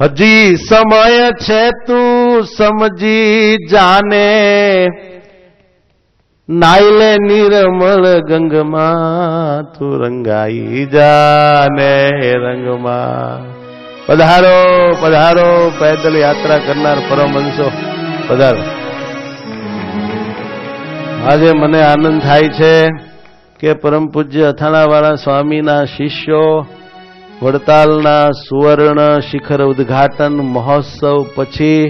હજી સમય છે તું સમજી જાને, નાઈલે નિર્મળ ગંગમાં તું રંગાઈ જાને રંગમાં. પધારો પધારો પેદલ યાત્રા કરનાર પરમહંસો પધારો. આજે મને આનંદ થાય છે કે પરમ પૂજ્ય અથાણાવાળા સ્વામીના શિષ્યો વડતાલના સુવર્ણ શિખર ઉદ્ઘાટન મહોત્સવ પછી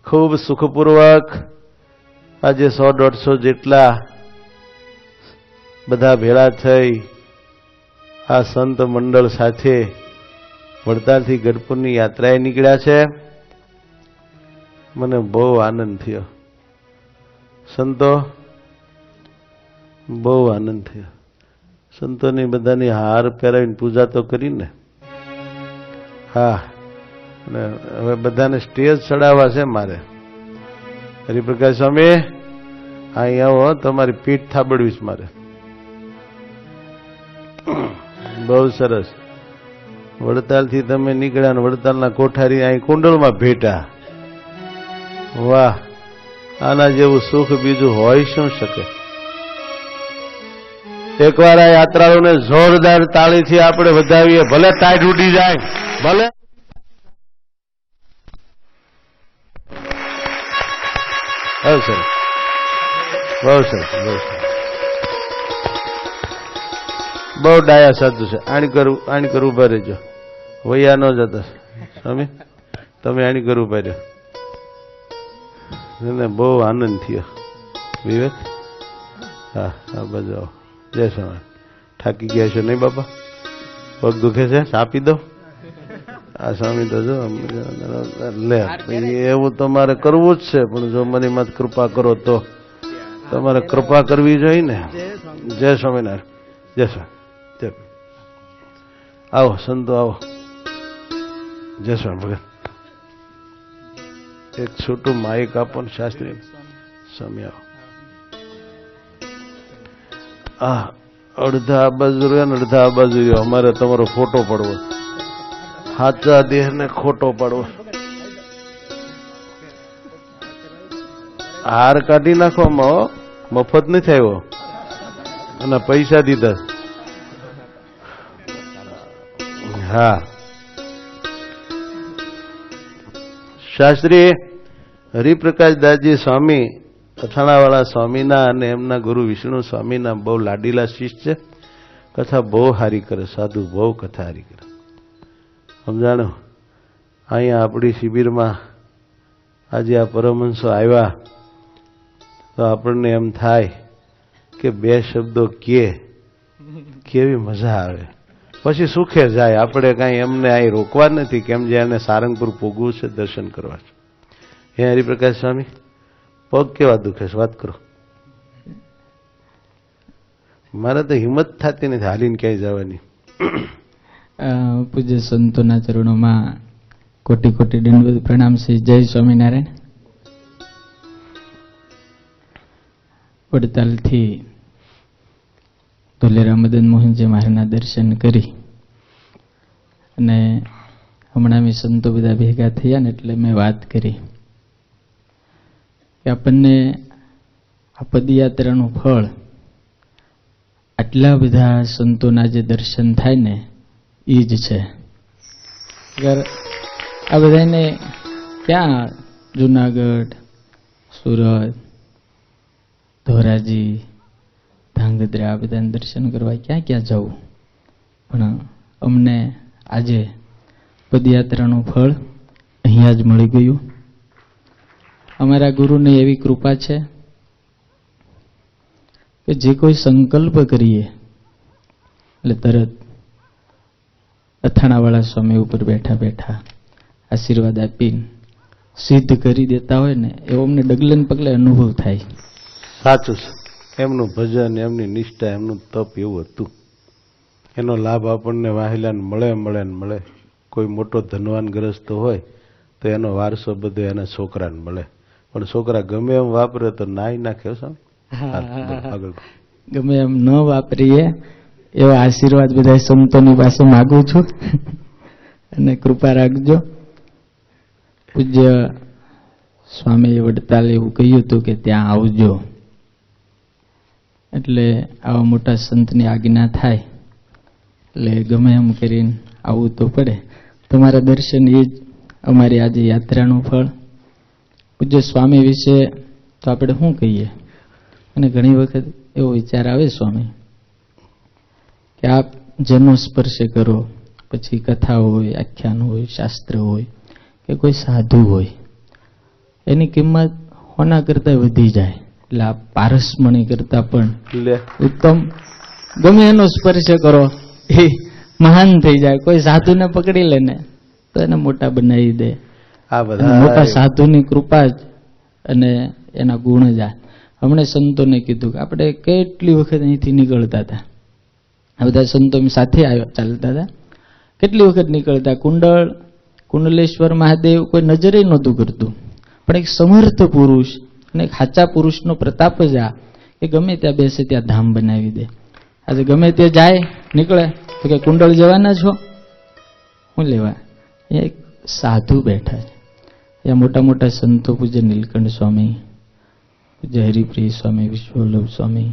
ખૂબ સુખપૂર્વક આજે 100-150 જેટલા બધા ભેળા થઈ આ સંત મંડળ સાથે વડતાલથી ગઢપુરની યાત્રાએ નીકળ્યા છે. મને બહુ આનંદ થયો સંતો, બહુ આનંદ થયો. સંતોની બધાની હાર પહેરાવીને પૂજા તો કરીને, હા, અને હવે બધાને સ્ટેજ ચડાવવા છે મારે. હરિપ્રકાશ સ્વામી અહીં આવો, તમારી પીઠ થાબડવી છે મારે. બહુ સરસ. વડતાલથી તમે નીકળ્યા ને વડતાલના કોઠારી અહીં કુંડળમાં ભેટા. વાહ, આના જેવું સુખ બીજું હોય શું શકે. એકવાર આ યાત્રાળુને જોરદાર તાળીથી આપણે વધાવીએ. ભલે ટાઈટ ઉડી જાય, ભલે બહુ સરસ, બહુ સરસ, બહુ સરસ, બહુ ડાયા સાધુ છે. આણી કરું ઉભા રહેજો, વૈયા ન જતા સ્વામી, તમે આણી કરું ઉભા રહ્યો. એને બહુ આનંદ થયો. વિવેક, હા, આ બાજુ આવો. જય સ્વામી. થાકી ગયા છો નહીં બાપા? પગ દુખે છે? આપી દો. આ સ્વામી તો જો લે, એવું તમારે કરવું જ છે, પણ જો મને મત કૃપા કરો તો તમારે કૃપા કરવી જોઈએ ને. જય સ્વામિનારાયણ. જય સ્વામી. જય. આવો સંતો આવો. જય સ્વામી ભગત. એક છોટું માઇક આપો ને શાસ્ત્રી સ્વામી. આવો. હા, અડધા આ બાજુ રહ્યો ને અડધા આ બાજુ રહ્યો. અમારે તમારો ફોટો પડવો, સાચા દેહ ને ખોટો પડવો. હાર કાઢી નાખો, મફત નથી આવ્યો અને પૈસા દીધા. હા, શાસ્ત્રી હરિપ્રકાશ દાસજી સ્વામી અથાણાવાળા સ્વામીના અને એમના ગુરુ વિષ્ણુ સ્વામીના બહુ લાડીલા શિષ્ય છે. કથા બહુ સારી કરે, સાધુ બહુ કથા સારી કરે. સમજાણો? અહીંયા આપણી શિબિરમાં આજે આ પરમહંસો આવ્યા તો આપણને એમ થાય કે બે શબ્દો કેવી મજા આવે, પછી સુખે જાય. આપણે કાંઈ એમને અહીં રોકવા નથી, કેમ જે એને સારંગપુર પૂગવું છે, દર્શન કરવા છે. હે હરિપ્રકાશ સ્વામી, પગ કેવા દુખે છે? વાત કરો. મારે તો હિંમત થતી નથી હાલીને ક્યાંય જવાની. પૂજ્ય સંતોના ચરણોમાં કોટી કોટી દંડવત પ્રણામ છે. જય સ્વામિનારાયણ. વડતાલથી ધોલેરા મદન મોહનજી મહારાજના દર્શન કરી અને હમણાં મેં સંતો બધા ભેગા થયા ને એટલે મેં વાત કરી કે આપણને આ પદયાત્રાનું ફળ આટલા બધા સંતોના જે દર્શન થાય ને એ જ છે. આ બધાને ક્યાં જુનાગઢ, સુરત, ધોરાજી, ધાંગધ્રા આ બધાને દર્શન કરવા ક્યાં ક્યાં જવું, પણ અમને આજે પદયાત્રાનું ફળ અહીંયા જ મળી ગયું. અમારા ગુરુની એવી કૃપા છે કે જે કોઈ સંકલ્પ કરીએ એટલે તરત અથાણાવાળા સ્વામી ઉપર બેઠા બેઠા આશીર્વાદ આપીને સિદ્ધ કરી દેતા હોય ને એવો અમને ડગલે ને પગલે અનુભવ થાય. સાચું છે. એમનું ભજન, એમની નિષ્ઠા, એમનું તપ એવું હતું. એનો લાભ આપણને વાહિલાને મળે. કોઈ મોટો ધનવાન ગ્રસ્ત હોય તો એનો વારસો બધો એના છોકરાને મળે, પણ છોકરા ગમે એમ વાપરે તો નાઈ નાખે. આગળ ગમે એમ ન વાપરીએ એવા આશીર્વાદ બધા સંતોની પાસે માગું છું અને કૃપા રાખજો. પૂજ્ય સ્વામીએ વડતાલ એવું કહ્યું હતું કે ત્યાં આવજો, એટલે આવા મોટા સંતની આજ્ઞા થાય એટલે ગમે એમ કરીને આવવું તો પડે. તમારા દર્શન એ જ અમારી આજે યાત્રાનું ફળ. પૂજ્ય સ્વામી વિશે તો આપણે શું કહીએ, અને ઘણી વખત એવો વિચાર આવે સ્વામી કે આપ જેનો સ્પર્શ કરો, પછી કથા હોય, આખ્યાન હોય, શાસ્ત્ર હોય કે કોઈ સાધુ હોય, એની કિંમત હોના કરતા વધી જાય. એટલે આ પારસમણી કરતા પણ ઉત્તમ ગમે એનો સ્પર્શ કરો એ મહાન થઈ જાય. કોઈ સાધુને પકડી લે ને તો એને મોટા બનાવી દે. આ અને બધા મોટા સાધુની કૃપા જ અને એના ગુણ જ. હમણે સંતોને કીધું કે આપણે કેટલી વખત અહીંથી નીકળતા હતા, આ બધા સંતો સાથે ચાલતા હતા, કેટલી વખત નીકળતા. કુંડલેશ્વર મહાદેવ કોઈ નજરે નહોતું કરતું, પણ એક સમર્થ પુરુષ અને એક સાચા પુરુષનો પ્રતાપ જ આ કે ગમે ત્યાં બેસે ત્યાં ધામ બનાવી દે. આજે ગમે ત્યાં જાય નીકળે તો કે કુંડળ જવાના છો, શું લેવા? એક સાધુ બેઠા છે. ત્યાં મોટા મોટા સંતો પૂજ્ય નીલકંઠ સ્વામી, પૂજ્ય હરિપ્રિય સ્વામી, વિશ્વવલ્લભ સ્વામી,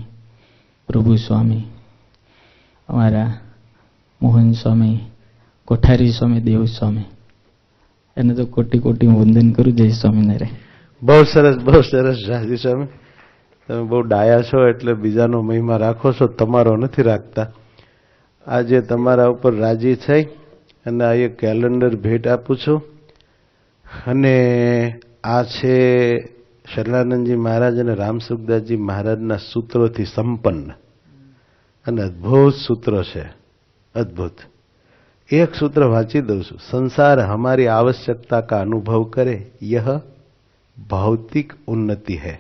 પ્રભુ સ્વામી, અમારા મોહન સ્વામી, કોઠારી સ્વામી, દેવ સ્વામી, એને તો કોટી કોટી હું વંદન કરું. જય સ્વામિનારાયણ. બહુ સરસ, બહુ સરસ રાજી સ્વામી. તમે બહુ ડાયા છો એટલે બીજાનો મહિમા રાખો છો, તમારો નથી રાખતા. આજે તમારા ઉપર રાજી થઈ અને આ એક કેલેન્ડર ભેટ આપું છું. અને આ છે શરણાનંદજી મહારાજ અને રામસુખદાસજી મહારાજના સૂત્રોથી સંપન્ન અને અદ્ભુત સૂત્રો છે, અદ્ભુત. એક सूत्र वांची दઉં છું. संसार हमारी आवश्यकता का अनुभव करे, यह भौतिक उन्नति है.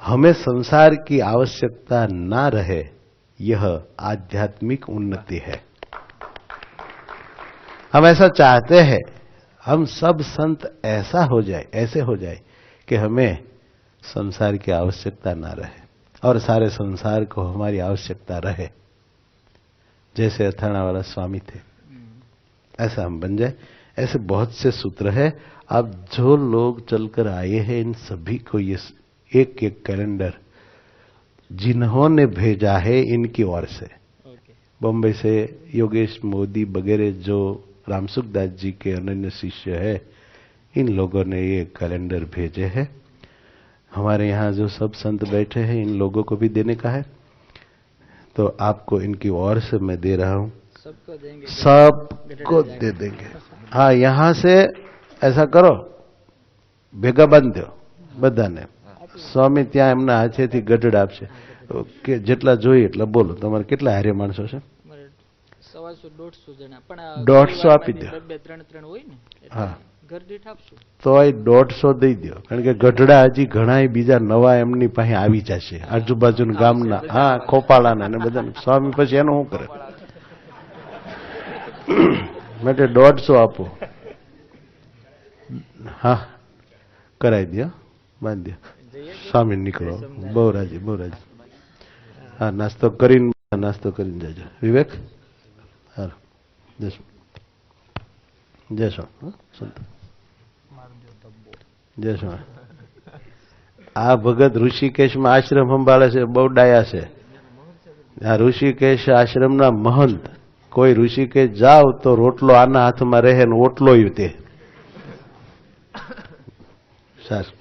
हमें संसार की आवश्यकता ना रहे, यह आध्यात्मिक उन्नति है. हम ऐसा चाहते हैं, हम सब संत ऐसा हो जाए, ऐसे हो जाए कि हमें संसार की आवश्यकता ना रहे और सारे संसार को हमारी आवश्यकता रहे. जैसे अथाणा वाला स्वामी थे, ऐसा हम बन जाए. ऐसे बहुत से सूत्र है. अब जो लोग चलकर आए हैं इन सभी को ये एक एक कैलेंडर जिन्होंने भेजा है इनकी ओर से, बॉम्बे से योगेश मोदी वगैरह जो रामसुखदास जी के अनन्य शिष्य है, इन लोगों ने ये कैलेंडर भेजे हैं. हमारे यहाँ जो सब संत बैठे हैं इन लोगों को भी देने का है, तो आपको इनकी ओर से मैं दे रहा हूं. सबको देंगे, सबको दे देंगे. हाँ, यहाँ से ऐसा करो, ભેગા બાંધી દો બધાને. સ્વામી ત્યાં એમના હાથેથી ગઢડ આપશે કે જેટલા જોઈએ એટલા બોલો. તમારે કેટલા હારે માણસો છે? 150-150 જણા, પણ 150 આપી દો. 2-3 હોય ને, હા, ઘર દીઠ આપશું તોય 150 દઈ દો, કારણ કે ગઢડા હજી ઘણા બીજા નવા એમની પાસે આવી જશે આજુબાજુના ગામના. હા, ખોપાળાના ને બધા. સ્વામી પછી એનું શું કરે? માટે 150 આપો. હા, કરાવી દો, બાંધી દો. સ્વામી નીકળો. બહુ રાજી, બહુ રાજી. હા, નાસ્તો કરીને જજો. વિવેક, હાલો, જશો સંત, જશો. આ ભગત ઋષિકેશમાં આશ્રમ સંભાળે છે, બહુ ડાયા છે. આ ઋષિકેશ આશ્રમના મહંત. કોઈ ઋષિકેશ જાવ તો રોટલો આના હાથમાં રહે ને ઓટલો તે. સારું.